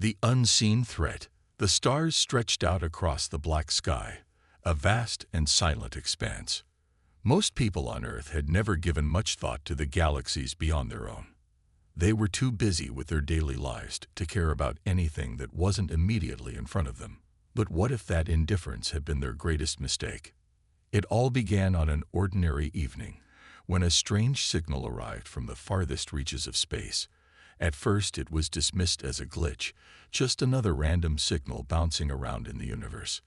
The unseen threat. The stars stretched out across the black sky, a vast and silent expanse. Most people on Earth had never given much thought to the galaxies beyond their own. They were too busy with their daily lives to care about anything that wasn't immediately in front of them. But what if that indifference had been their greatest mistake? It all began on an ordinary evening, when a strange signal arrived from the farthest reaches of space. At first it was dismissed as a glitch, just another random signal bouncing around in the universe.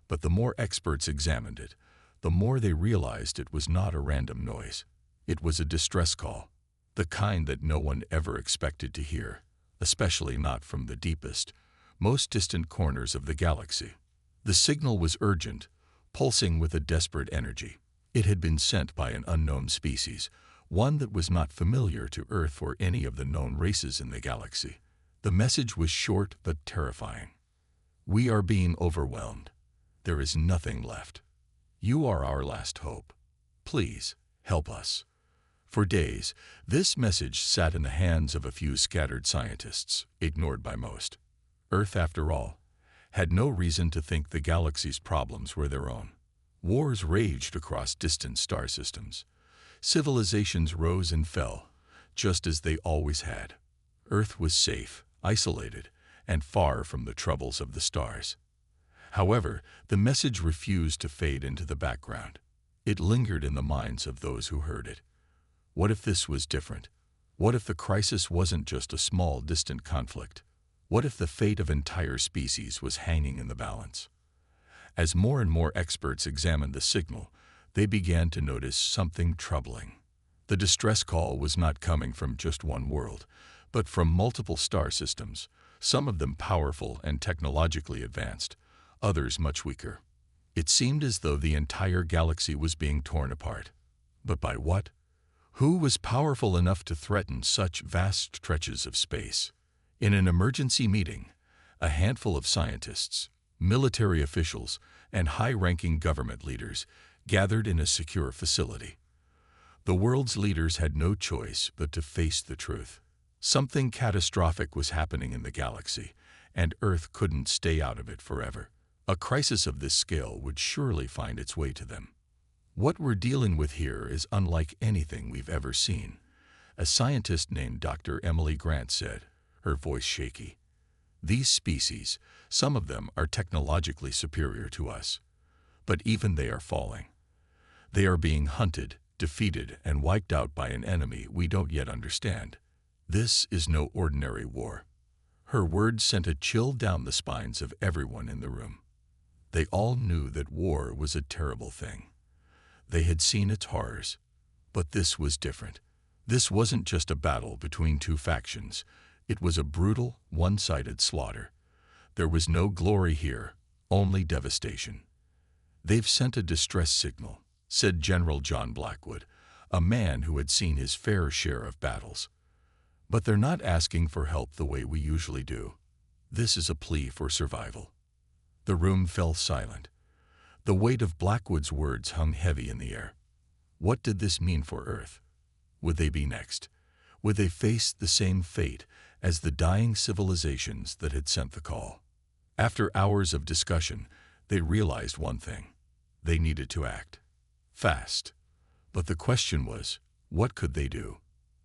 But the more experts examined it, the more they realized it was not a random noise. It was a distress call, the kind that no one ever expected to hear, especially not from the deepest, most distant corners of the galaxy. The signal was urgent, pulsing with a desperate energy. It had been sent by an unknown species, one that was not familiar to Earth or any of the known races in the galaxy. The message was short but terrifying. "We are being overwhelmed. There is nothing left. You are our last hope. Please, help us." For days, this message sat in the hands of a few scattered scientists, ignored by most. Earth, after all, had no reason to think the galaxy's problems were their own. Wars raged across distant star systems. Civilizations rose and fell, just as they always had. Earth was safe, isolated, and far from the troubles of the stars. However, the message refused to fade into the background. It lingered in the minds of those who heard it. What if this was different? What if the crisis wasn't just a small, distant conflict? What if the fate of entire species was hanging in the balance? As more and more experts examined the signal, they began to notice something troubling. The distress call was not coming from just one world, but from multiple star systems, some of them powerful and technologically advanced, others much weaker. It seemed as though the entire galaxy was being torn apart. But by what? Who was powerful enough to threaten such vast stretches of space? In an emergency meeting, a handful of scientists, military officials, and high-ranking government leaders gathered in a secure facility. The world's leaders had no choice but to face the truth. Something catastrophic was happening in the galaxy, and Earth couldn't stay out of it forever. A crisis of this scale would surely find its way to them. "What we're dealing with here is unlike anything we've ever seen," a scientist named Dr. Emily Grant said, her voice shaky. "These species, some of them are technologically superior to us, but even they are falling. They are being hunted, defeated, and wiped out by an enemy we don't yet understand. This is no ordinary war." Her words sent a chill down the spines of everyone in the room. They all knew that war was a terrible thing. They had seen its horrors, but this was different. This wasn't just a battle between two factions. It was a brutal, one-sided slaughter. There was no glory here, only devastation. "They've sent a distress signal," said General John Blackwood, a man who had seen his fair share of battles. "But they're not asking for help the way we usually do. This is a plea for survival." The room fell silent. The weight of Blackwood's words hung heavy in the air. What did this mean for Earth? Would they be next? Would they face the same fate as the dying civilizations that had sent the call? After hours of discussion, they realized one thing. They needed to act. Fast. But the question was, what could they do?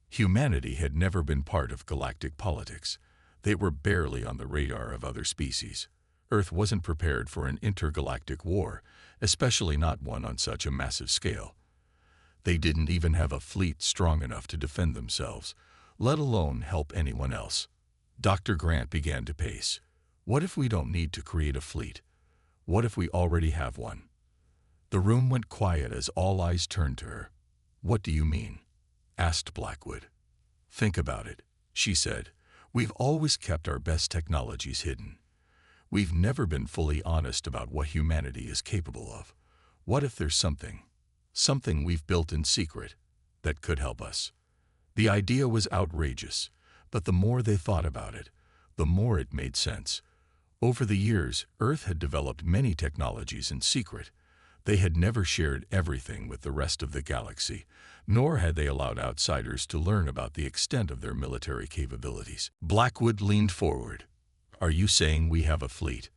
Humanity had never been part of galactic politics. They were barely on the radar of other species. Earth wasn't prepared for an intergalactic war, especially not one on such a massive scale. They didn't even have a fleet strong enough to defend themselves, let alone help anyone else. Dr. Grant began to pace. What if we don't need to create a fleet? What if we already have one? The room went quiet as all eyes turned to her. "What do you mean?" asked Blackwood. "Think about it," she said. "We've always kept our best technologies hidden. We've never been fully honest about what humanity is capable of. What if there's something we've built in secret, that could help us?" The idea was outrageous, but the more they thought about it, the more it made sense. Over the years, Earth had developed many technologies in secret. They had never shared everything with the rest of the galaxy, nor had they allowed outsiders to learn about the extent of their military capabilities. Blackwood leaned forward. "Are you saying we have a fleet?"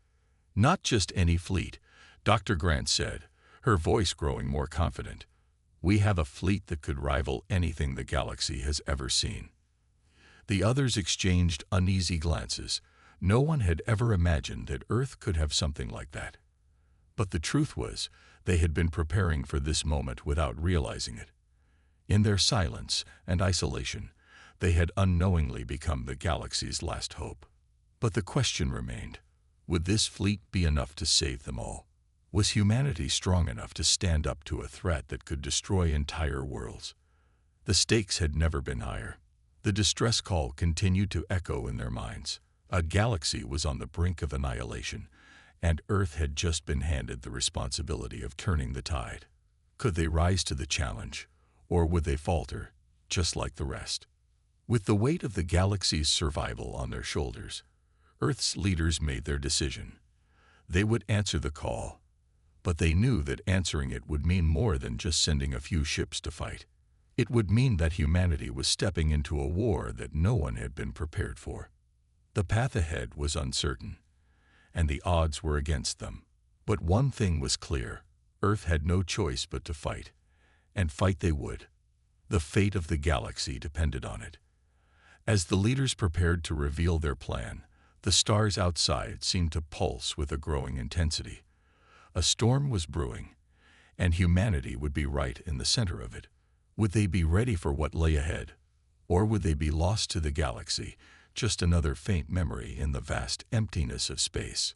"Not just any fleet," Dr. Grant said, her voice growing more confident. "We have a fleet that could rival anything the galaxy has ever seen." The others exchanged uneasy glances. No one had ever imagined that Earth could have something like that. But the truth was, they had been preparing for this moment without realizing it. In their silence and isolation, they had unknowingly become the galaxy's last hope. But the question remained, would this fleet be enough to save them all? Was humanity strong enough to stand up to a threat that could destroy entire worlds? The stakes had never been higher. The distress call continued to echo in their minds. A galaxy was on the brink of annihilation, and Earth had just been handed the responsibility of turning the tide. Could they rise to the challenge, or would they falter, just like the rest? With the weight of the galaxy's survival on their shoulders, Earth's leaders made their decision. They would answer the call, but they knew that answering it would mean more than just sending a few ships to fight. It would mean that humanity was stepping into a war that no one had been prepared for. The path ahead was uncertain, and the odds were against them. But one thing was clear: Earth had no choice but to fight, and fight they would. The fate of the galaxy depended on it. As the leaders prepared to reveal their plan, the stars outside seemed to pulse with a growing intensity. A storm was brewing, and humanity would be right in the center of it. Would they be ready for what lay ahead, or would they be lost to the galaxy, just another faint memory in the vast emptiness of space?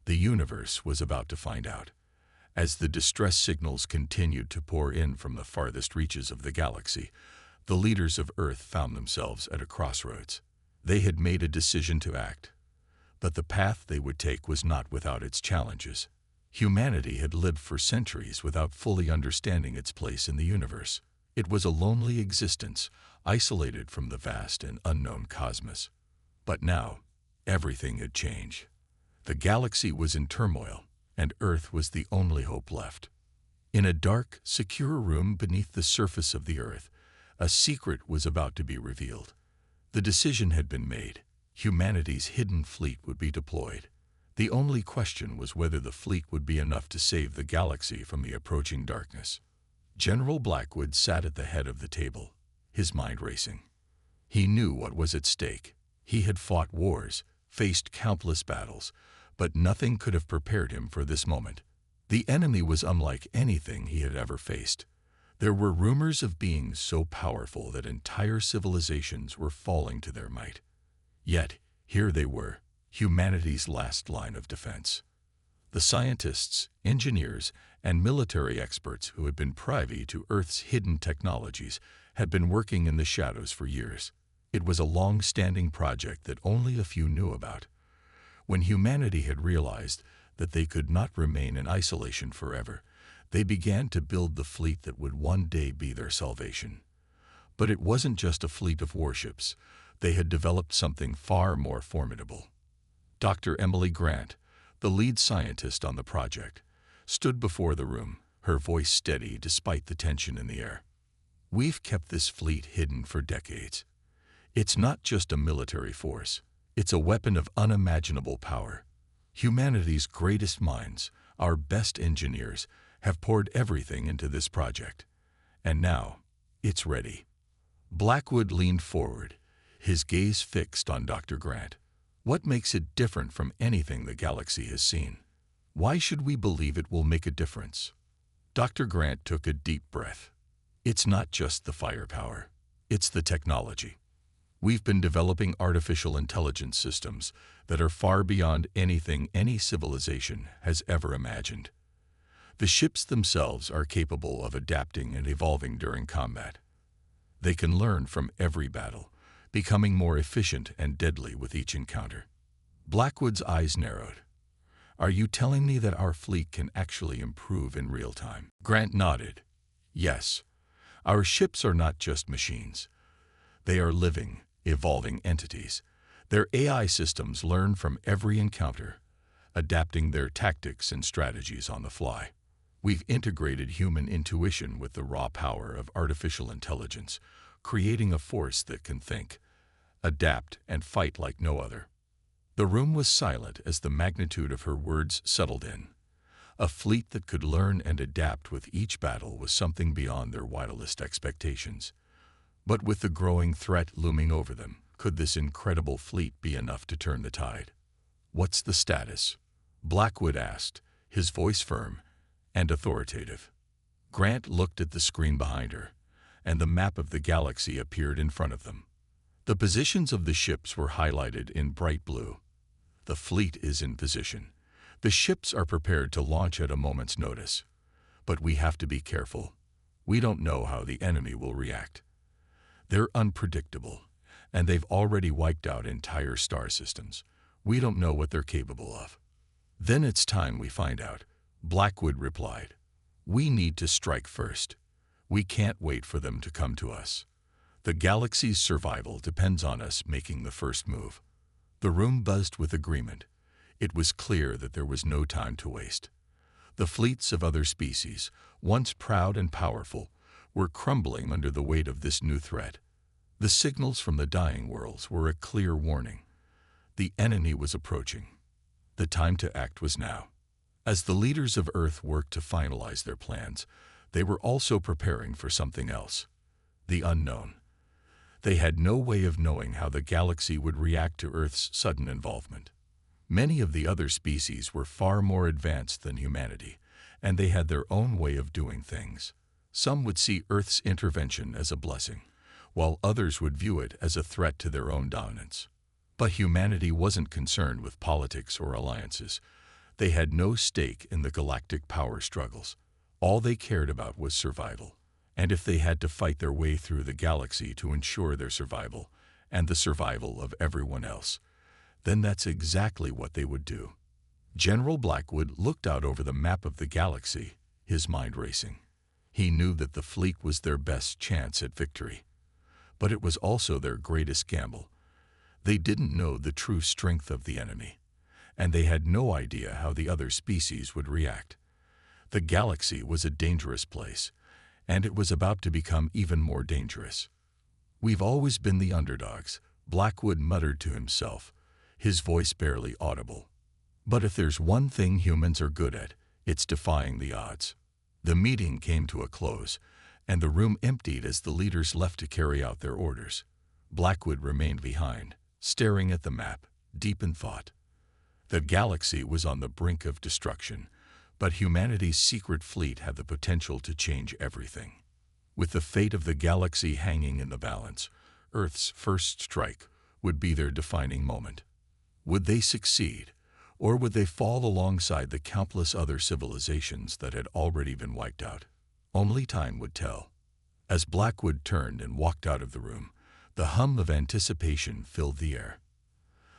The universe was about to find out. As the distress signals continued to pour in from the farthest reaches of the galaxy, the leaders of Earth found themselves at a crossroads. They had made a decision to act, but the path they would take was not without its challenges. Humanity had lived for centuries without fully understanding its place in the universe. It was a lonely existence, isolated from the vast and unknown cosmos. But now, everything had changed. The galaxy was in turmoil, and Earth was the only hope left. In a dark, secure room beneath the surface of the Earth, a secret was about to be revealed. The decision had been made. Humanity's hidden fleet would be deployed. The only question was whether the fleet would be enough to save the galaxy from the approaching darkness. General Blackwood sat at the head of the table, his mind racing. He knew what was at stake. He had fought wars, faced countless battles, but nothing could have prepared him for this moment. The enemy was unlike anything he had ever faced. There were rumors of beings so powerful that entire civilizations were falling to their might. Yet, here they were, humanity's last line of defense. The scientists, engineers, and military experts who had been privy to Earth's hidden technologies had been working in the shadows for years. It was a long-standing project that only a few knew about. When humanity had realized that they could not remain in isolation forever, they began to build the fleet that would one day be their salvation. But it wasn't just a fleet of warships. They had developed something far more formidable. Dr. Emily Grant, the lead scientist on the project, stood before the room, her voice steady despite the tension in the air. "We've kept this fleet hidden for decades. It's not just a military force. It's a weapon of unimaginable power. Humanity's greatest minds, our best engineers, have poured everything into this project. And now, it's ready." Blackwood leaned forward, his gaze fixed on Dr. Grant. "What makes it different from anything the galaxy has seen? Why should we believe it will make a difference?" Dr. Grant took a deep breath. "It's not just the firepower. It's the technology. We've been developing artificial intelligence systems that are far beyond anything any civilization has ever imagined. The ships themselves are capable of adapting and evolving during combat. They can learn from every battle, becoming more efficient and deadly with each encounter." Blackwood's eyes narrowed. "Are you telling me that our fleet can actually improve in real time?" Grant nodded. "Yes. Our ships are not just machines. They are living, evolving entities. Their AI systems learn from every encounter, adapting their tactics and strategies on the fly. We've integrated human intuition with the raw power of artificial intelligence, creating a force that can think, adapt, and fight like no other." The room was silent as the magnitude of her words settled in. A fleet that could learn and adapt with each battle was something beyond their wildest expectations. But with the growing threat looming over them, could this incredible fleet be enough to turn the tide? "What's the status?" Blackwood asked, his voice firm and authoritative. Grant looked at the screen behind her, and the map of the galaxy appeared in front of them. The positions of the ships were highlighted in bright blue. "The fleet is in position. The ships are prepared to launch at a moment's notice. But we have to be careful. We don't know how the enemy will react. They're unpredictable, and they've already wiped out entire star systems. We don't know what they're capable of." "Then it's time we find out," Blackwood replied. "We need to strike first. We can't wait for them to come to us. The galaxy's survival depends on us making the first move." The room buzzed with agreement. It was clear that there was no time to waste. The fleets of other species, once proud and powerful, were crumbling under the weight of this new threat. The signals from the dying worlds were a clear warning. The enemy was approaching. The time to act was now. As the leaders of Earth worked to finalize their plans, they were also preparing for something else: the unknown. They had no way of knowing how the galaxy would react to Earth's sudden involvement. Many of the other species were far more advanced than humanity, and they had their own way of doing things. Some would see Earth's intervention as a blessing, while others would view it as a threat to their own dominance. But humanity wasn't concerned with politics or alliances. They had no stake in the galactic power struggles. All they cared about was survival. And if they had to fight their way through the galaxy to ensure their survival and the survival of everyone else, then that's exactly what they would do. General Blackwood looked out over the map of the galaxy, his mind racing. He knew that the fleet was their best chance at victory. But it was also their greatest gamble. They didn't know the true strength of the enemy, and they had no idea how the other species would react. The galaxy was a dangerous place, and it was about to become even more dangerous. "We've always been the underdogs," Blackwood muttered to himself, his voice barely audible. "But if there's one thing humans are good at, it's defying the odds." The meeting came to a close, and the room emptied as the leaders left to carry out their orders. Blackwood remained behind, staring at the map, deep in thought. The galaxy was on the brink of destruction, but humanity's secret fleet had the potential to change everything. With the fate of the galaxy hanging in the balance, Earth's first strike would be their defining moment. Would they succeed, or would they fall alongside the countless other civilizations that had already been wiped out? Only time would tell. As Blackwood turned and walked out of the room, the hum of anticipation filled the air.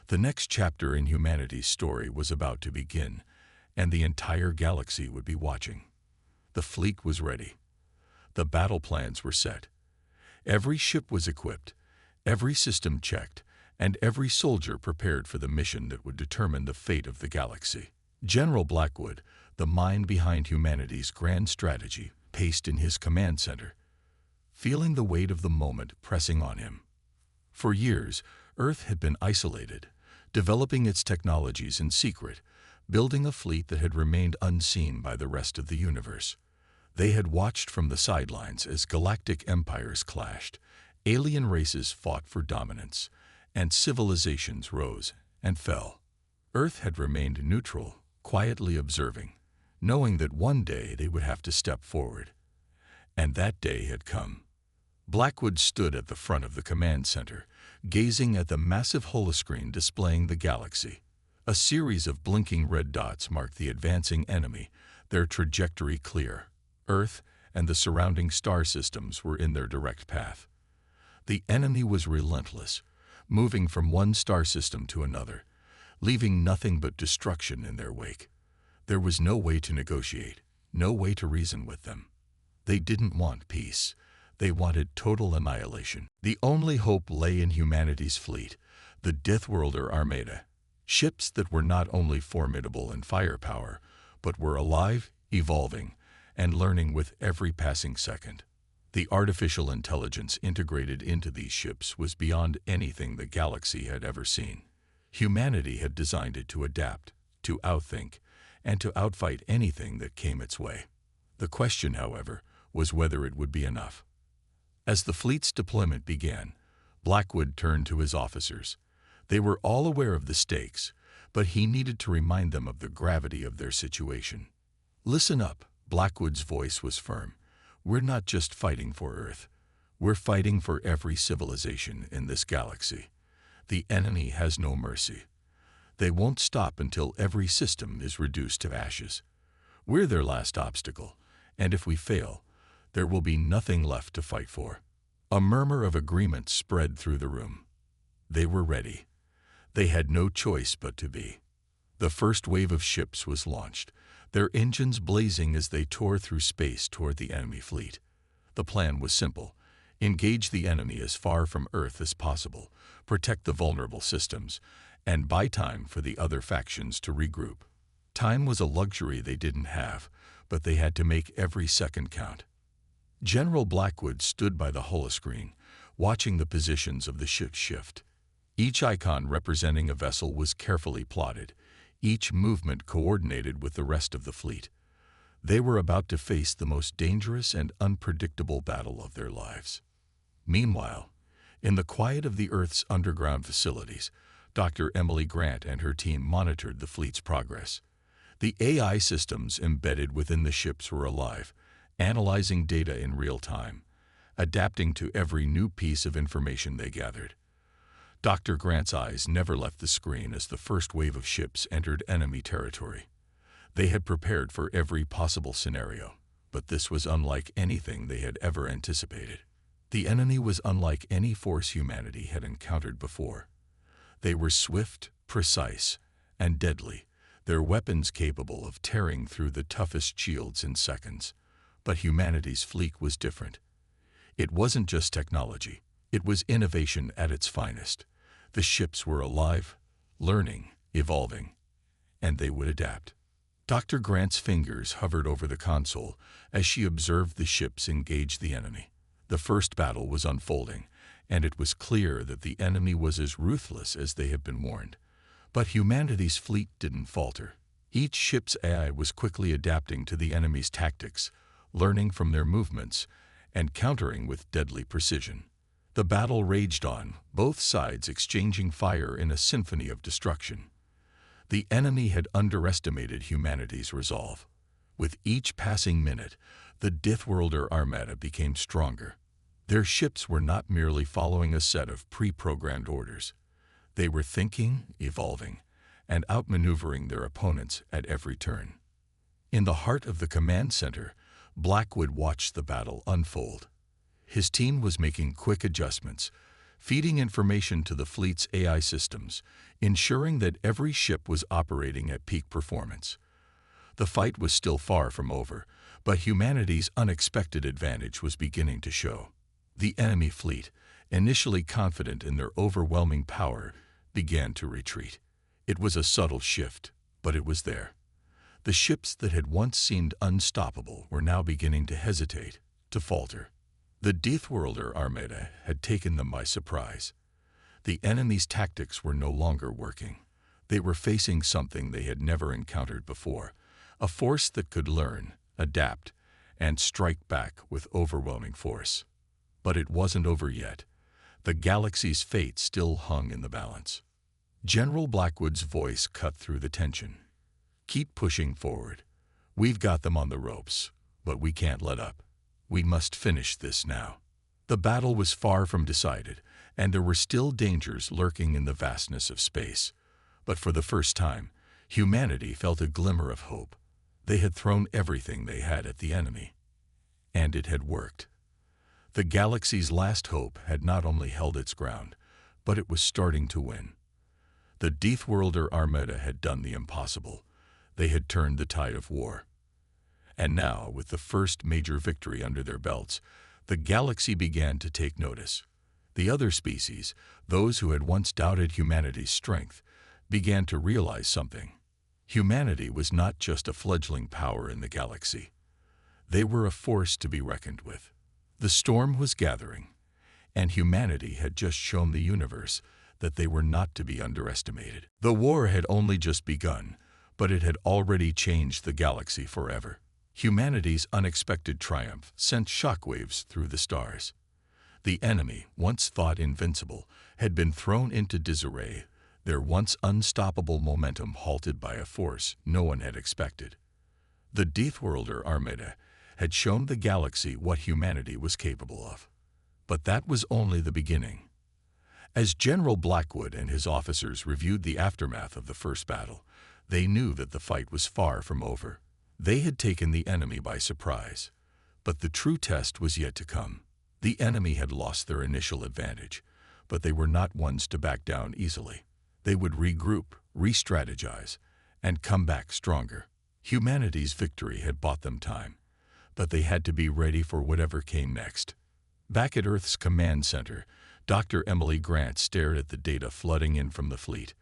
The next chapter in humanity's story was about to begin, and the entire galaxy would be watching. The fleet was ready. The battle plans were set. Every ship was equipped, every system checked, and every soldier prepared for the mission that would determine the fate of the galaxy. General Blackwood, the mind behind humanity's grand strategy, paced in his command center, feeling the weight of the moment pressing on him. For years, Earth had been isolated, developing its technologies in secret, building a fleet that had remained unseen by the rest of the universe. They had watched from the sidelines as galactic empires clashed, alien races fought for dominance, and civilizations rose and fell. Earth had remained neutral, quietly observing, knowing that one day they would have to step forward. And that day had come. Blackwood stood at the front of the command center, gazing at the massive holoscreen displaying the galaxy. A series of blinking red dots marked the advancing enemy, their trajectory clear. Earth and the surrounding star systems were in their direct path. The enemy was relentless, moving from one star system to another, leaving nothing but destruction in their wake. There was no way to negotiate, no way to reason with them. They didn't want peace. They wanted total annihilation. The only hope lay in humanity's fleet, the Deathworlder Armada. Ships that were not only formidable in firepower, but were alive, evolving, and learning with every passing second. The artificial intelligence integrated into these ships was beyond anything the galaxy had ever seen. Humanity had designed it to adapt, to outthink, and to outfight anything that came its way. The question, however, was whether it would be enough. As the fleet's deployment began, Blackwood turned to his officers. They were all aware of the stakes, but he needed to remind them of the gravity of their situation. "Listen up," Blackwood's voice was firm. "We're not just fighting for Earth. We're fighting for every civilization in this galaxy. The enemy has no mercy. They won't stop until every system is reduced to ashes. We're their last obstacle, and if we fail, there will be nothing left to fight for." A murmur of agreement spread through the room. They were ready. They had no choice but to be. The first wave of ships was launched, their engines blazing as they tore through space toward the enemy fleet. The plan was simple: engage the enemy as far from Earth as possible, protect the vulnerable systems, and buy time for the other factions to regroup. Time was a luxury they didn't have, but they had to make every second count. General Blackwood stood by the holoscreen, watching the positions of the ships shift. Each icon representing a vessel was carefully plotted, each movement coordinated with the rest of the fleet. They were about to face the most dangerous and unpredictable battle of their lives. Meanwhile, in the quiet of the Earth's underground facilities, Dr. Emily Grant and her team monitored the fleet's progress. The AI systems embedded within the ships were alive, analyzing data in real time, adapting to every new piece of information they gathered. Dr. Grant's eyes never left the screen as the first wave of ships entered enemy territory. They had prepared for every possible scenario, but this was unlike anything they had ever anticipated. The enemy was unlike any force humanity had encountered before. They were swift, precise, and deadly, their weapons capable of tearing through the toughest shields in seconds. But humanity's fleet was different. It wasn't just technology, it was innovation at its finest. The ships were alive, learning, evolving, and they would adapt. Dr. Grant's fingers hovered over the console as she observed the ships engage the enemy. The first battle was unfolding, and it was clear that the enemy was as ruthless as they had been warned. But humanity's fleet didn't falter. Each ship's AI was quickly adapting to the enemy's tactics, learning from their movements, and countering with deadly precision. The battle raged on, both sides exchanging fire in a symphony of destruction. The enemy had underestimated humanity's resolve. With each passing minute, the Dithworlder Armada became stronger. Their ships were not merely following a set of pre-programmed orders. They were thinking, evolving, and outmaneuvering their opponents at every turn. In the heart of the command center, Blackwood watched the battle unfold. His team was making quick adjustments, feeding information to the fleet's AI systems, ensuring that every ship was operating at peak performance. The fight was still far from over, but humanity's unexpected advantage was beginning to show. The enemy fleet, initially confident in their overwhelming power, began to retreat. It was a subtle shift, but it was there. The ships that had once seemed unstoppable were now beginning to hesitate, to falter. The Dithworlder Armada had taken them by surprise. The enemy's tactics were no longer working. They were facing something they had never encountered before, a force that could learn, adapt, and strike back with overwhelming force. But it wasn't over yet. The galaxy's fate still hung in the balance. General Blackwood's voice cut through the tension. "Keep pushing forward. We've got them on the ropes, but we can't let up. We must finish this now." The battle was far from decided, and there were still dangers lurking in the vastness of space. But for the first time, humanity felt a glimmer of hope. They had thrown everything they had at the enemy, and it had worked. The galaxy's last hope had not only held its ground, but it was starting to win. The Dithworlder Armada had done the impossible. They had turned the tide of war. And now, with the first major victory under their belts, the galaxy began to take notice. The other species, those who had once doubted humanity's strength, began to realize something. Humanity was not just a fledgling power in the galaxy. They were a force to be reckoned with. The storm was gathering, and humanity had just shown the universe that they were not to be underestimated. The war had only just begun, but it had already changed the galaxy forever. Humanity's unexpected triumph sent shockwaves through the stars. The enemy, once thought invincible, had been thrown into disarray, their once unstoppable momentum halted by a force no one had expected. The Deathworlder Armada had shown the galaxy what humanity was capable of. But that was only the beginning. As General Blackwood and his officers reviewed the aftermath of the first battle, they knew that the fight was far from over. They had taken the enemy by surprise. But the true test was yet to come. The enemy had lost their initial advantage, but they were not ones to back down easily. They would regroup, re-strategize, and come back stronger. Humanity's victory had bought them time, but they had to be ready for whatever came next. Back at Earth's command center, Dr. Emily Grant stared at the data flooding in from the fleet.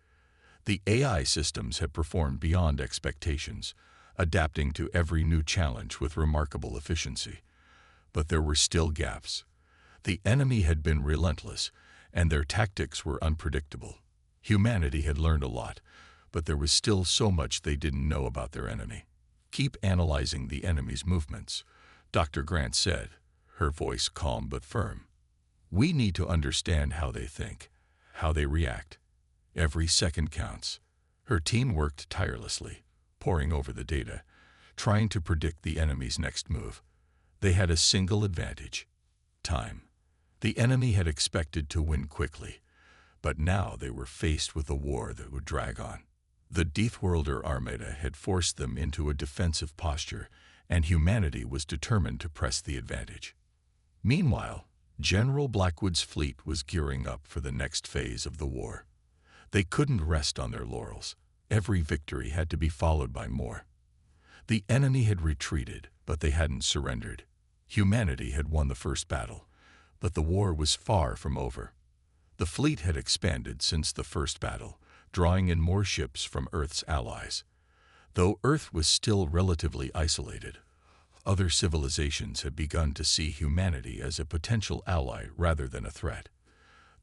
The AI systems had performed beyond expectations, adapting to every new challenge with remarkable efficiency. But there were still gaps. The enemy had been relentless, and their tactics were unpredictable. Humanity had learned a lot, but there was still so much they didn't know about their enemy. "Keep analyzing the enemy's movements," Dr. Grant said, her voice calm but firm. "We need to understand how they think, how they react. Every second counts." Her team worked tirelessly, poring over the data, trying to predict the enemy's next move. They had a single advantage: time. The enemy had expected to win quickly, but now they were faced with a war that would drag on. The Deathworlder Armada had forced them into a defensive posture, and humanity was determined to press the advantage. Meanwhile, General Blackwood's fleet was gearing up for the next phase of the war. They couldn't rest on their laurels. Every victory had to be followed by more. The enemy had retreated, but they hadn't surrendered. Humanity had won the first battle, but the war was far from over. The fleet had expanded since the first battle, drawing in more ships from Earth's allies. Though Earth was still relatively isolated, other civilizations had begun to see humanity as a potential ally rather than a threat.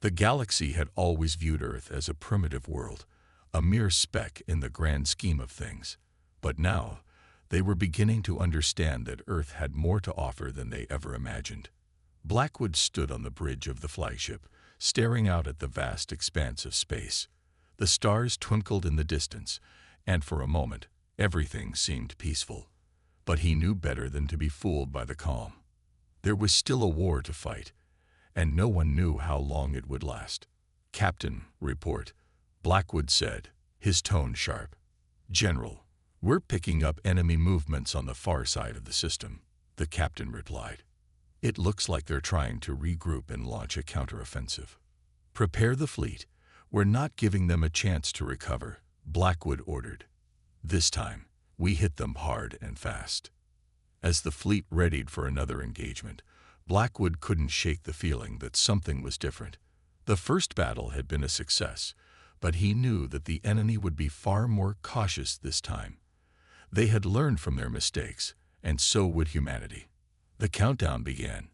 The galaxy had always viewed Earth as a primitive world, a mere speck in the grand scheme of things. But now, they were beginning to understand that Earth had more to offer than they ever imagined. Blackwood stood on the bridge of the flagship, staring out at the vast expanse of space. The stars twinkled in the distance, and for a moment, everything seemed peaceful. But he knew better than to be fooled by the calm. There was still a war to fight, and no one knew how long it would last. "Captain, report," Blackwood said, his tone sharp. "General, we're picking up enemy movements on the far side of the system," the captain replied. "It looks like they're trying to regroup and launch a counteroffensive." "Prepare the fleet. We're not giving them a chance to recover," Blackwood ordered. "This time, we hit them hard and fast." As the fleet readied for another engagement, Blackwood couldn't shake the feeling that something was different. The first battle had been a success, but he knew that the enemy would be far more cautious this time. They had learned from their mistakes, and so would humanity. The countdown began.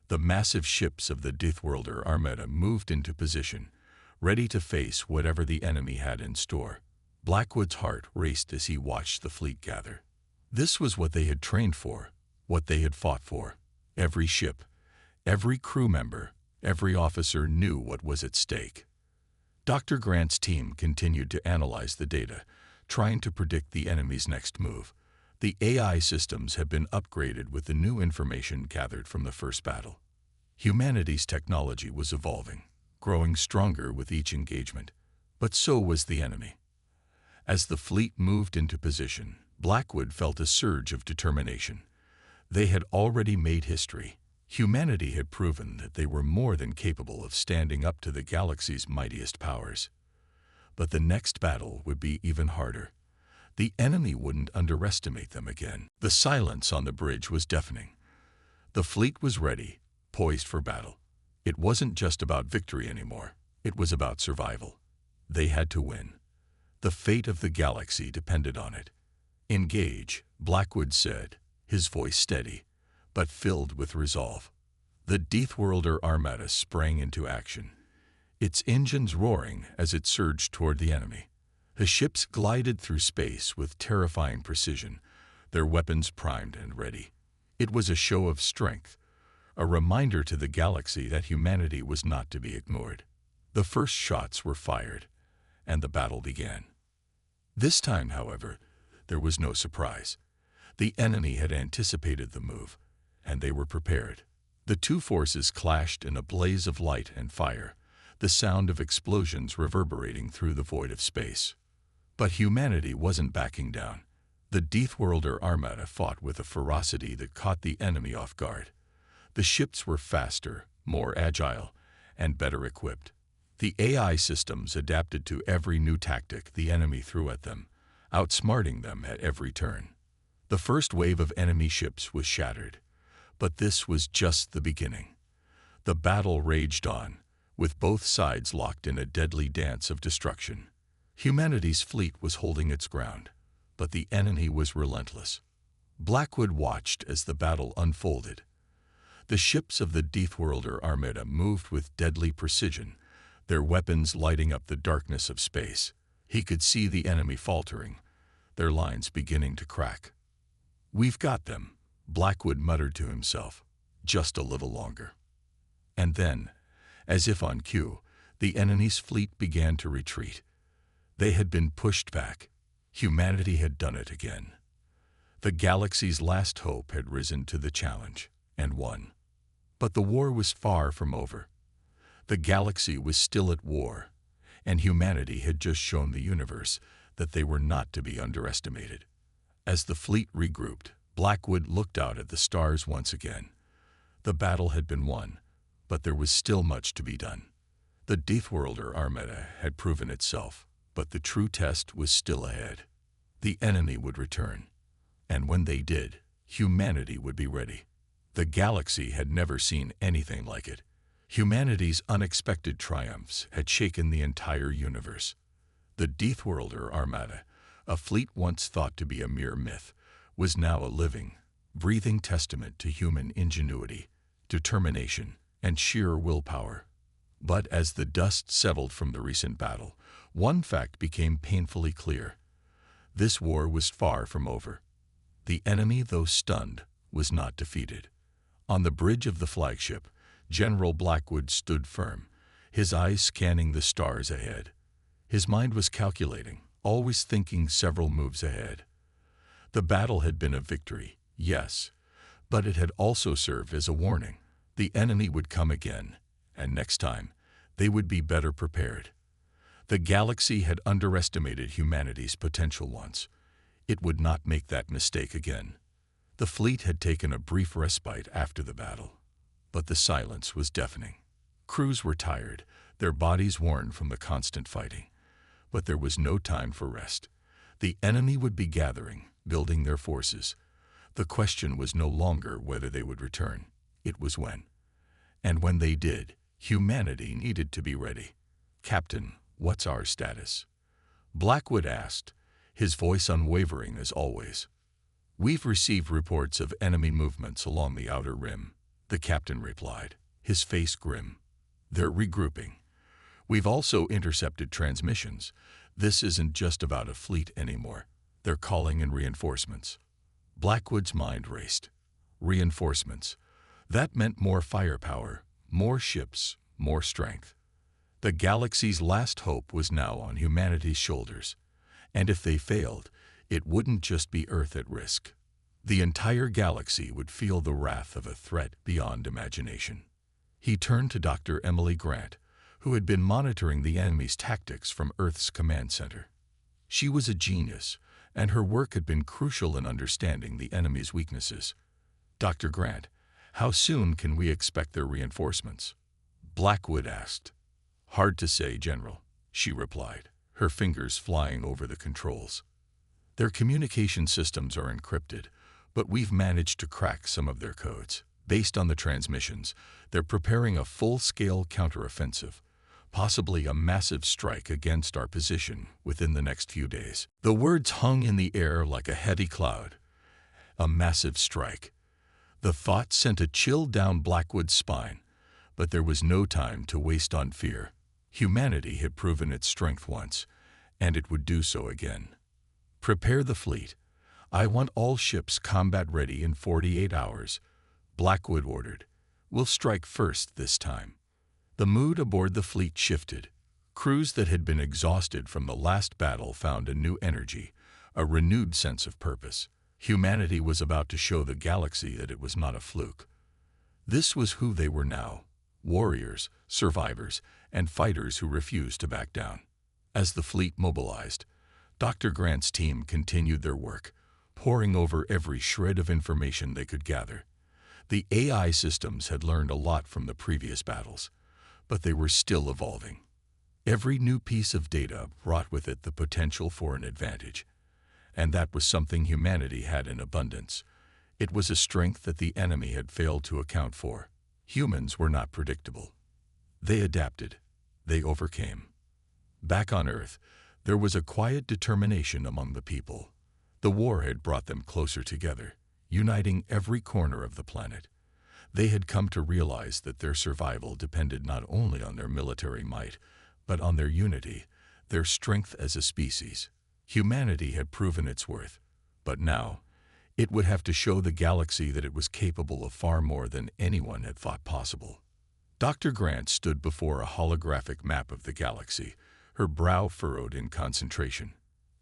The massive ships of the Deathworlder Armada moved into position, ready to face whatever the enemy had in store. Blackwood's heart raced as he watched the fleet gather. This was what they had trained for, what they had fought for. Every ship, every crew member, every officer knew what was at stake. Dr. Grant's team continued to analyze the data, trying to predict the enemy's next move. The AI systems had been upgraded with the new information gathered from the first battle. Humanity's technology was evolving, growing stronger with each engagement, but so was the enemy. As the fleet moved into position, Blackwood felt a surge of determination. They had already made history. Humanity had proven that they were more than capable of standing up to the galaxy's mightiest powers. But the next battle would be even harder. The enemy wouldn't underestimate them again. The silence on the bridge was deafening. The fleet was ready, poised for battle. It wasn't just about victory anymore. It was about survival. They had to win. The fate of the galaxy depended on it. "Engage," Blackwood said, his voice steady, but filled with resolve. The Deathworlder Armada sprang into action. its engines roaring as it surged toward the enemy. The ships glided through space with terrifying precision, their weapons primed and ready. It was a show of strength, a reminder to the galaxy that humanity was not to be ignored. The first shots were fired, and the battle began. This time, however, there was no surprise. The enemy had anticipated the move, and they were prepared. The two forces clashed in a blaze of light and fire, the sound of explosions reverberating through the void of space. But humanity wasn't backing down. The Deathworlder Armada fought with a ferocity that caught the enemy off guard. The ships were faster, more agile, and better equipped. The AI systems adapted to every new tactic the enemy threw at them, outsmarting them at every turn. The first wave of enemy ships was shattered, but this was just the beginning. The battle raged on, with both sides locked in a deadly dance of destruction. Humanity's fleet was holding its ground, but the enemy was relentless. Blackwood watched as the battle unfolded. The ships of the Deathworlder Armada moved with deadly precision, their weapons lighting up the darkness of space. He could see the enemy faltering, their lines beginning to crack. "We've got them," Blackwood muttered to himself. "Just a little longer." And then, as if on cue, the enemy's fleet began to retreat. They had been pushed back. Humanity had done it again. The galaxy's last hope had risen to the challenge, and won. But the war was far from over. The galaxy was still at war, and humanity had just shown the universe that they were not to be underestimated. As the fleet regrouped, Blackwood looked out at the stars once again. The battle had been won, but there was still much to be done. The Deathworlder Armada had proven itself, but the true test was still ahead. The enemy would return, and when they did, humanity would be ready. The galaxy had never seen anything like it. Humanity's unexpected triumphs had shaken the entire universe. The Deathworlder Armada, a fleet once thought to be a mere myth, was now a living, breathing testament to human ingenuity, determination, and sheer willpower. But as the dust settled from the recent battle, one fact became painfully clear. This war was far from over. The enemy, though stunned, was not defeated. On the bridge of the flagship, General Blackwood stood firm, his eyes scanning the stars ahead. His mind was calculating, always thinking several moves ahead. The battle had been a victory, yes, but it had also served as a warning. The enemy would come again, and next time, they would be better prepared. The galaxy had underestimated humanity's potential once. It would not make that mistake again. The fleet had taken a brief respite after the battle, but the silence was deafening. Crews were tired, their bodies worn from the constant fighting. But there was no time for rest. The enemy would be gathering, building their forces. The question was no longer whether they would return. It was when. And when they did, humanity needed to be ready. "Captain, what's our status?" Blackwood asked, his voice unwavering as always. "We've received reports of enemy movements along the outer rim," the captain replied, his face grim. "They're regrouping. We've also intercepted transmissions. This isn't just about a fleet anymore. They're calling in reinforcements." Blackwood's mind raced. Reinforcements. That meant more firepower, more ships, more strength. The galaxy's last hope was now on humanity's shoulders. And if they failed, it wouldn't just be Earth at risk. The entire galaxy would feel the wrath of a threat beyond imagination. He turned to Dr. Emily Grant, who had been monitoring the enemy's tactics from Earth's command center. She was a genius, and her work had been crucial in understanding the enemy's weaknesses. "Dr. Grant, how soon can we expect their reinforcements?" Blackwood asked. "Hard to say, General," she replied, her fingers flying over the controls. "Their communication systems are encrypted, but we've managed to crack some of their codes. Based on the transmissions, they're preparing a full-scale counteroffensive, possibly a massive strike against our position within the next few days." The words hung in the air like a heavy cloud. A massive strike. The thought sent a chill down Blackwood's spine, but there was no time to waste on fear. Humanity had proven its strength once, and it would do so again. "Prepare the fleet. I want all ships combat-ready in 48 hours," Blackwood ordered. "We'll strike first this time." The mood aboard the fleet shifted. Crews that had been exhausted from the last battle found a new energy, a renewed sense of purpose. Humanity was about to show the galaxy that it was not a fluke. This was who they were now: warriors, survivors, and fighters who refused to back down. As the fleet mobilized, Dr. Grant's team continued their work, poring over every shred of information they could gather. The AI systems had learned a lot from the previous battles, but they were still evolving. Every new piece of data brought with it the potential for an advantage, and that was something humanity had in abundance. It was a strength that the enemy had failed to account for. Humans were not predictable. They adapted. They overcame. Back on Earth, there was a quiet determination among the people. The war had brought them closer together, uniting every corner of the planet. They had come to realize that their survival depended not only on their military might, but on their unity, their strength as a species. Humanity had proven its worth, but now it would have to show the galaxy that it was capable of far more than anyone had thought possible. Dr. Grant stood before a holographic map of the galaxy, her brow furrowed in concentration.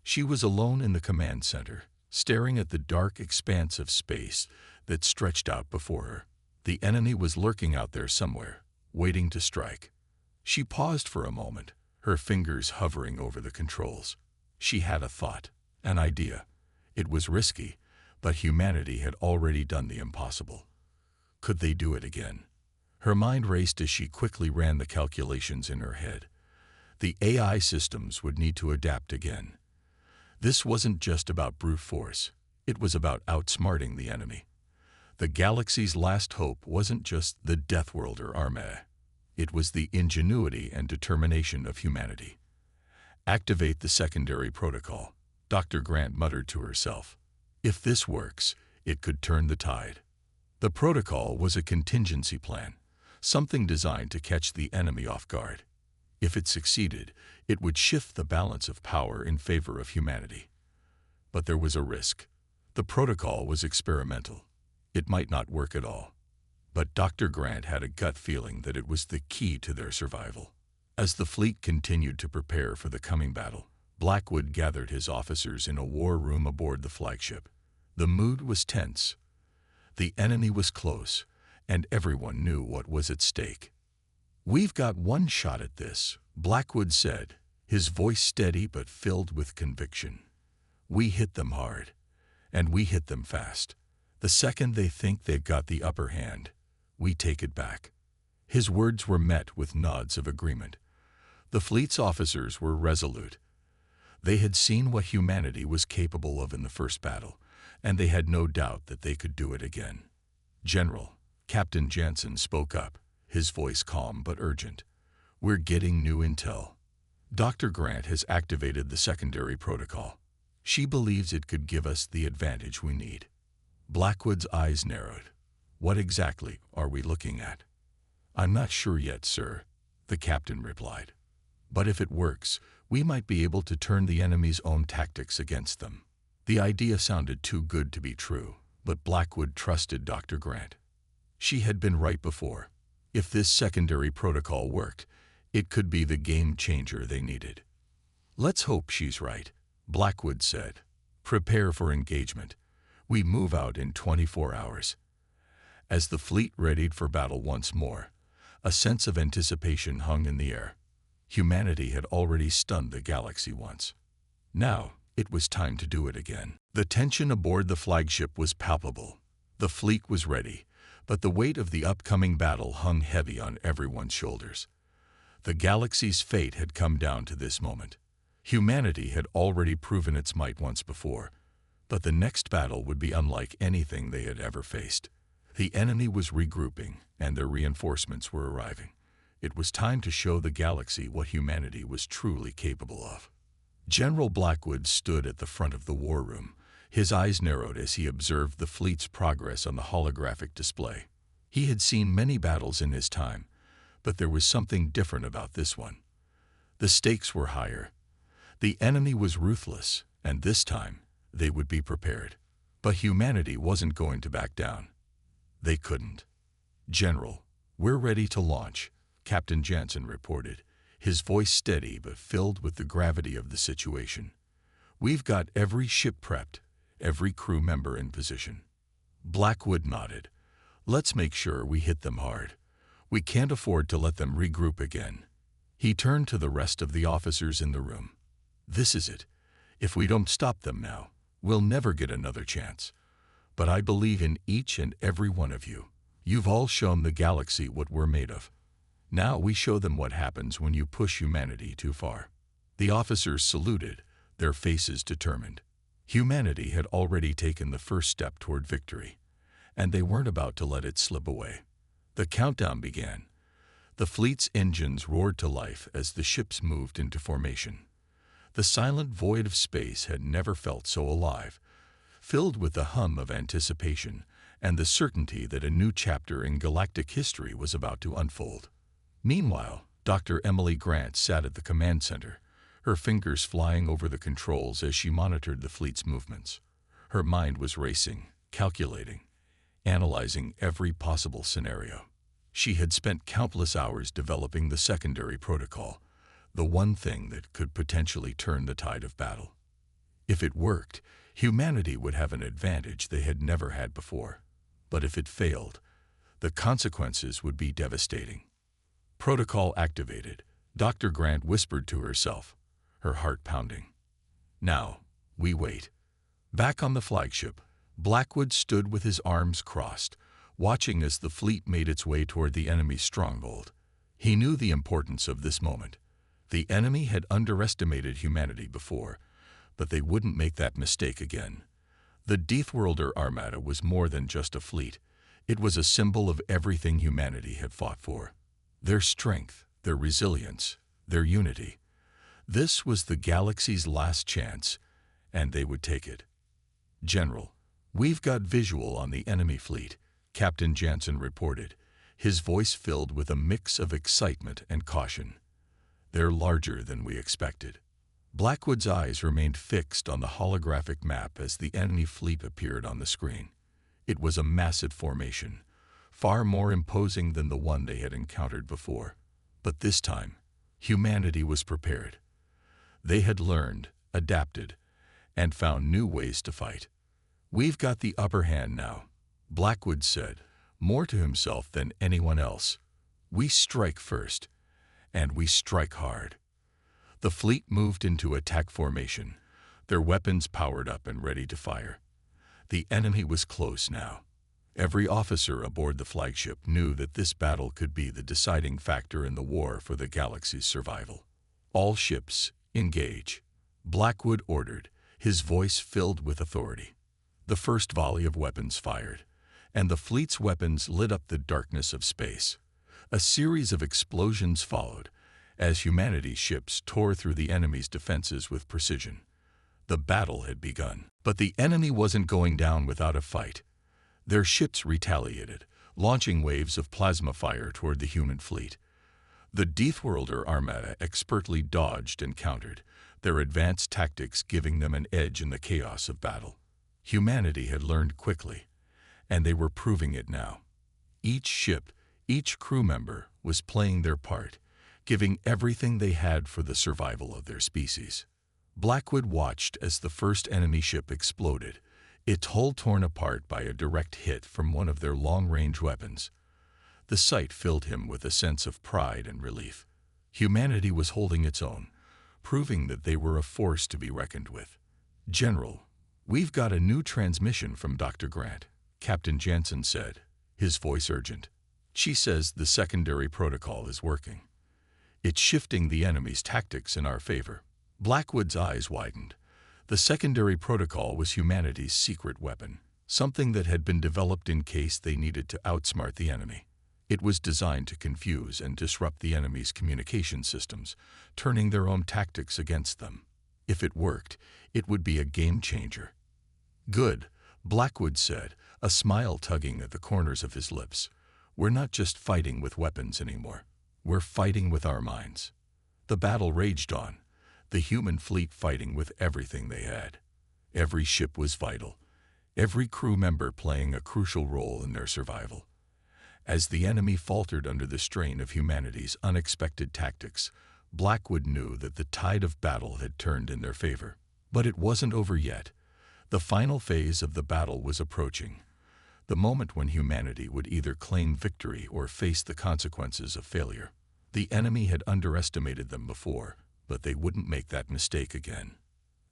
She was alone in the command center, staring at the dark expanse of space that stretched out before her. The enemy was lurking out there somewhere, waiting to strike. She paused for a moment, her fingers hovering over the controls. She had a thought, an idea. It was risky, but humanity had already done the impossible. Could they do it again? Her mind raced as she quickly ran the calculations in her head. The AI systems would need to adapt again. This wasn't just about brute force. It was about outsmarting the enemy. The galaxy's last hope wasn't just the Deathworlder armée. It was the ingenuity and determination of humanity. "Activate the secondary protocol," Dr. Grant muttered to herself. If this works, it could turn the tide. The protocol was a contingency plan, something designed to catch the enemy off guard. If it succeeded, it would shift the balance of power in favor of humanity. But there was a risk. The protocol was experimental. It might not work at all. But Dr. Grant had a gut feeling that it was the key to their survival. As the fleet continued to prepare for the coming battle, Blackwood gathered his officers in a war room aboard the flagship. The mood was tense. The enemy was close, and everyone knew what was at stake. "We've got one shot at this," Blackwood said, his voice steady but filled with conviction. "We hit them hard, and we hit them fast. The second they think they've got the upper hand, we take it back." His words were met with nods of agreement. The fleet's officers were resolute. They had seen what humanity was capable of in the first battle, and they had no doubt that they could do it again. "General," Captain Jansen spoke up, his voice calm but urgent, "we're getting new intel. Dr. Grant has activated the secondary protocol. She believes it could give us the advantage we need." Blackwood's eyes narrowed. "What exactly are we looking at?" "I'm not sure yet, sir," the captain replied. "But if it works, we might be able to turn the enemy's own tactics against them." The idea sounded too good to be true, but Blackwood trusted Dr. Grant. She had been right before. If this secondary protocol worked, it could be the game changer they needed. "Let's hope she's right," Blackwood said. "Prepare for engagement. We move out in 24 hours. As the fleet readied for battle once more, a sense of anticipation hung in the air. Humanity had already stunned the galaxy once. Now, it was time to do it again. The tension aboard the flagship was palpable. The fleet was ready, but the weight of the upcoming battle hung heavy on everyone's shoulders. The galaxy's fate had come down to this moment. Humanity had already proven its might once before, but the next battle would be unlike anything they had ever faced. The enemy was regrouping, and their reinforcements were arriving. It was time to show the galaxy what humanity was truly capable of. General Blackwood stood at the front of the war room, his eyes narrowed as he observed the fleet's progress on the holographic display. He had seen many battles in his time, but there was something different about this one. The stakes were higher. The enemy was ruthless, and this time they would be prepared. But humanity wasn't going to back down. They couldn't. "General, we're ready to launch," Captain Jansen reported, his voice steady but filled with the gravity of the situation. "We've got every ship prepped, every crew member in position." Blackwood nodded. "Let's make sure we hit them hard. We can't afford to let them regroup again." He turned to the rest of the officers in the room. "This is it. If we don't stop them now, we'll never get another chance. But I believe in each and every one of you. You've all shown the galaxy what we're made of. Now we show them what happens when you push humanity too far." The officers saluted, their faces determined. Humanity had already taken the first step toward victory, and they weren't about to let it slip away. The countdown began. The fleet's engines roared to life as the ships moved into formation. The silent void of space had never felt so alive, filled with the hum of anticipation and the certainty that a new chapter in galactic history was about to unfold. Meanwhile, Dr. Emily Grant sat at the command center, her fingers flying over the controls as she monitored the fleet's movements. Her mind was racing, calculating, analyzing every possible scenario. She had spent countless hours developing the secondary protocol, the one thing that could potentially turn the tide of battle. If it worked, humanity would have an advantage they had never had before. But if it failed, the consequences would be devastating. "Protocol activated," Dr. Grant whispered to herself, her heart pounding. "Now, we wait." Back on the flagship, Blackwood stood with his arms crossed, watching as the fleet made its way toward the enemy's stronghold. He knew the importance of this moment. The enemy had underestimated humanity before, but they wouldn't make that mistake again. The Deathworlder Armada was more than just a fleet. It was a symbol of everything humanity had fought for. Their strength, their resilience, their unity. This was the galaxy's last chance, and they would take it. "General, we've got visual on the enemy fleet," Captain Jansen reported, his voice filled with a mix of excitement and caution. "They're larger than we expected." Blackwood's eyes remained fixed on the holographic map as the enemy fleet appeared on the screen. It was a massive formation, far more imposing than the one they had encountered before. But this time, humanity was prepared. They had learned, adapted, and found new ways to fight. "We've got the upper hand now," Blackwood said, more to himself than anyone else. "We strike first, and we strike hard." The fleet moved into attack formation, their weapons powered up and ready to fire. The enemy was close now. Every officer aboard the flagship knew that this battle could be the deciding factor in the war for the galaxy's survival. "All ships, engage," Blackwood ordered, his voice filled with authority. The first volley of weapons fired, and the fleet's weapons lit up the darkness of space. A series of explosions followed, as humanity's ships tore through the enemy's defenses with precision. The battle had begun. But the enemy wasn't going down without a fight. Their ships retaliated, launching waves of plasma fire toward the human fleet. The Deathworlder Armada expertly dodged and countered, their advanced tactics giving them an edge in the chaos of battle. Humanity had learned quickly, and they were proving it now. Each ship, each crew member was playing their part, giving everything they had for the survival of their species. Blackwood watched as the first enemy ship exploded, its hull torn apart by a direct hit from one of their long-range weapons. The sight filled him with a sense of pride and relief. Humanity was holding its own, proving that they were a force to be reckoned with. "General, we've got a new transmission from Dr. Grant," Captain Jansen said, his voice urgent. "She says the secondary protocol is working. It's shifting the enemy's tactics in our favor." Blackwood's eyes widened. The secondary protocol was humanity's secret weapon, something that had been developed in case they needed to outsmart the enemy. It was designed to confuse and disrupt the enemy's communication systems, turning their own tactics against them. If it worked, it would be a game changer. "Good," Blackwood said, a smile tugging at the corners of his lips. "We're not just fighting with weapons anymore. We're fighting with our minds." The battle raged on, the human fleet fighting with everything they had. Every ship was vital, every crew member playing a crucial role in their survival. As the enemy faltered under the strain of humanity's unexpected tactics, Blackwood knew that the tide of battle had turned in their favor. But it wasn't over yet. The final phase of the battle was approaching, the moment when humanity would either claim victory or face the consequences of failure. The enemy had underestimated them before, but they wouldn't make that mistake again.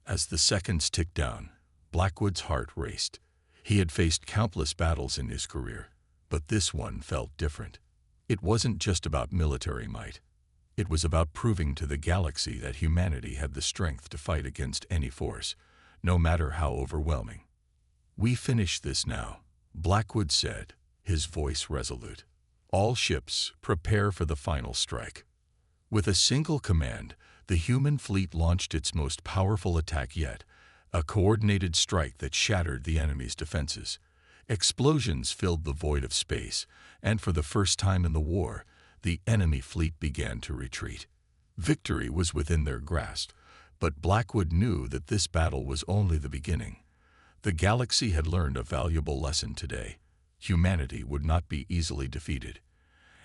As the seconds ticked down, Blackwood's heart raced. He had faced countless battles in his career, but this one felt different. It wasn't just about military might. It was about proving to the galaxy that humanity had the strength to fight against any force, no matter how overwhelming. "We finish this now," Blackwood said, his voice resolute. "All ships, prepare for the final strike." With a single command, the human fleet launched its most powerful attack yet, a coordinated strike that shattered the enemy's defenses. Explosions filled the void of space, and for the first time in the war, the enemy fleet began to retreat. Victory was within their grasp, but Blackwood knew that this battle was only the beginning. The galaxy had learned a valuable lesson today. Humanity would not be easily defeated,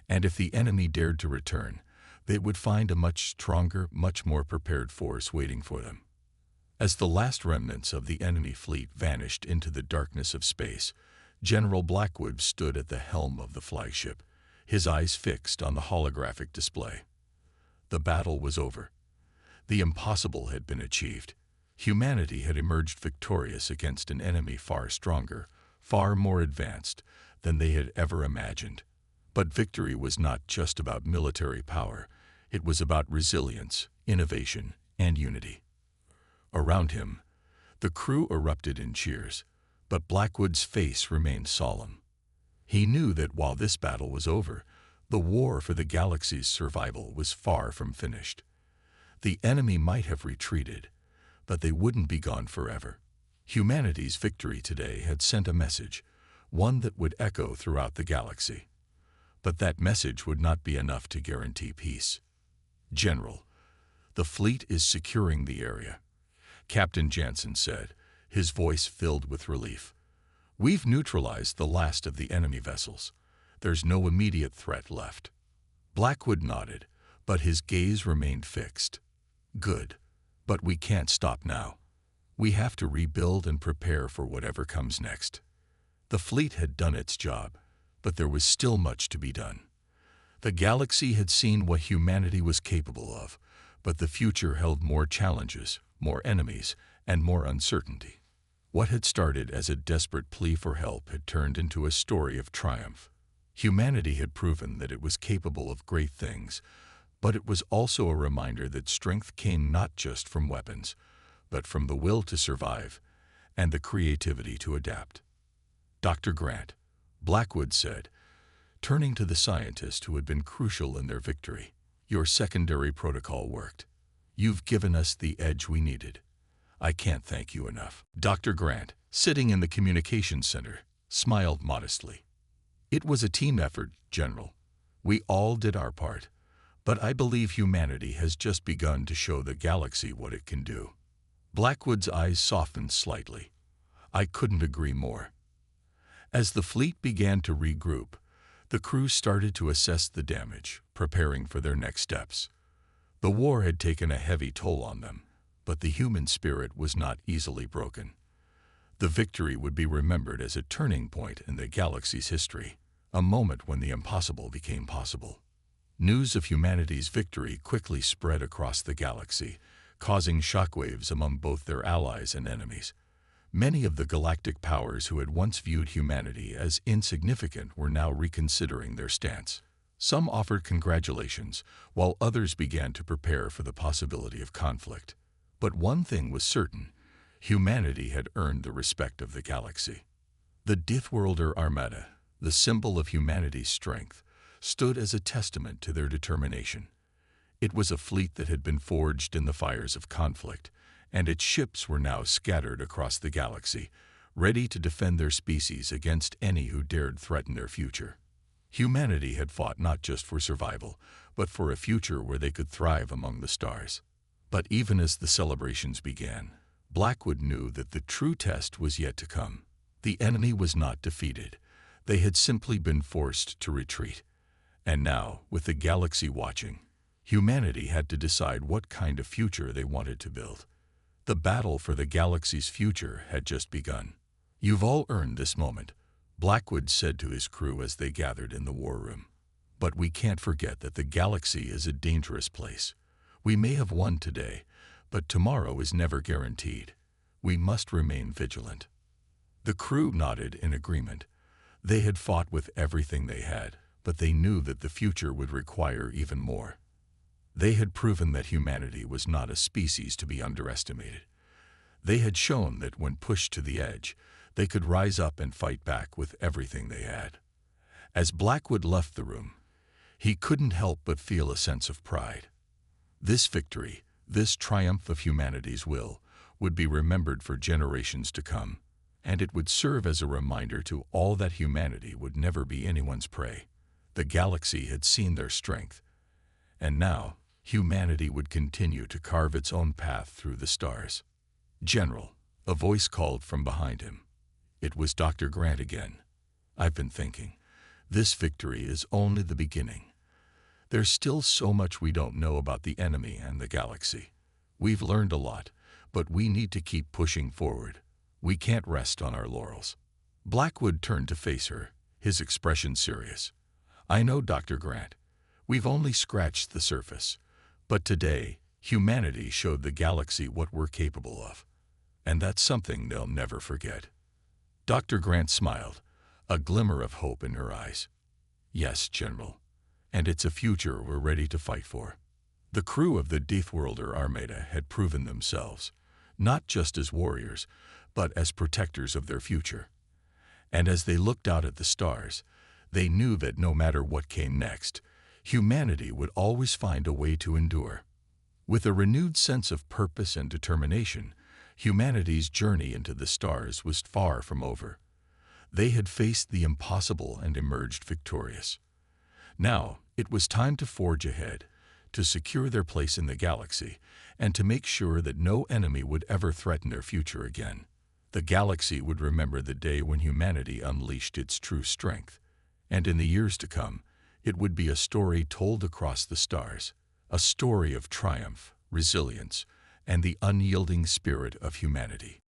and if the enemy dared to return, they would find a much stronger, much more prepared force waiting for them. As the last remnants of the enemy fleet vanished into the darkness of space, General Blackwood stood at the helm of the flagship, his eyes fixed on the holographic display. The battle was over. The impossible had been achieved. Humanity had emerged victorious against an enemy far stronger, far more advanced than they had ever imagined. But victory was not just about military power. It was about resilience, innovation, and unity. Around him, the crew erupted in cheers, but Blackwood's face remained solemn. He knew that while this battle was over, the war for the galaxy's survival was far from finished. The enemy might have retreated, but they wouldn't be gone forever. Humanity's victory today had sent a message, one that would echo throughout the galaxy. But that message would not be enough to guarantee peace. "General, the fleet is securing the area," Captain Jansen said, his voice filled with relief. "We've neutralized the last of the enemy vessels. There's no immediate threat left." Blackwood nodded, but his gaze remained fixed. "Good, but we can't stop now. We have to rebuild and prepare for whatever comes next." The fleet had done its job, but there was still much to be done. The galaxy had seen what humanity was capable of, but the future held more challenges, more enemies, and more uncertainty. What had started as a desperate plea for help had turned into a story of triumph. Humanity had proven that it was capable of great things, but it was also a reminder that strength came not just from weapons, but from the will to survive and the creativity to adapt. "Dr. Grant," Blackwood said, turning to the scientist who had been crucial in their victory, "your secondary protocol worked. You've given us the edge we needed. I can't thank you enough." Dr. Grant, sitting in the communications center, smiled modestly. "It was a team effort, General. We all did our part, but I believe humanity has just begun to show the galaxy what it can do." Blackwood's eyes softened slightly. "I couldn't agree more." As the fleet began to regroup, the crew started to assess the damage, preparing for their next steps. The war had taken a heavy toll on them, but the human spirit was not easily broken. The victory would be remembered as a turning point in the galaxy's history, a moment when the impossible became possible. News of humanity's victory quickly spread across the galaxy, causing shockwaves among both their allies and enemies. Many of the galactic powers who had once viewed humanity as insignificant were now reconsidering their stance. Some offered congratulations, while others began to prepare for the possibility of conflict. But one thing was certain: humanity had earned the respect of the galaxy. The Dithworlder Armada, the symbol of humanity's strength, stood as a testament to their determination. It was a fleet that had been forged in the fires of conflict, and its ships were now scattered across the galaxy, ready to defend their species against any who dared threaten their future. Humanity had fought not just for survival, but for a future where they could thrive among the stars. But even as the celebrations began, Blackwood knew that the true test was yet to come. The enemy was not defeated. They had simply been forced to retreat. And now, with the galaxy watching, humanity had to decide what kind of future they wanted to build. The battle for the galaxy's future had just begun. "You've all earned this moment," Blackwood said to his crew as they gathered in the war room. "But we can't forget that the galaxy is a dangerous place. We may have won today, but tomorrow is never guaranteed. We must remain vigilant." The crew nodded in agreement. They had fought with everything they had, but they knew that the future would require even more. They had proven that humanity was not a species to be underestimated. They had shown that when pushed to the edge, they could rise up and fight back with everything they had. As Blackwood left the room, he couldn't help but feel a sense of pride. This victory, this triumph of humanity's will, would be remembered for generations to come, and it would serve as a reminder to all that humanity would never be anyone's prey. The galaxy had seen their strength, and now humanity would continue to carve its own path through the stars. "General," a voice called from behind him. It was Dr. Grant again. "I've been thinking. This victory is only the beginning. There's still so much we don't know about the enemy and the galaxy. We've learned a lot, but we need to keep pushing forward. We can't rest on our laurels." Blackwood turned to face her, his expression serious. "I know, Dr. Grant. We've only scratched the surface. But today, humanity showed the galaxy what we're capable of. And that's something they'll never forget." Dr. Grant smiled, a glimmer of hope in her eyes. "Yes, General. And it's a future we're ready to fight for." The crew of the Deathworlder Armada had proven themselves, not just as warriors, but as protectors of their future. And as they looked out at the stars, they knew that no matter what came next, humanity would always find a way to endure. With a renewed sense of purpose and determination, humanity's journey into the stars was far from over. They had faced the impossible and emerged victorious. Now, it was time to forge ahead, to secure their place in the galaxy, and to make sure that no enemy would ever threaten their future again. The galaxy would remember the day when humanity unleashed its true strength, and in the years to come, it would be a story told across the stars, a story of triumph, resilience, and the unyielding spirit of humanity.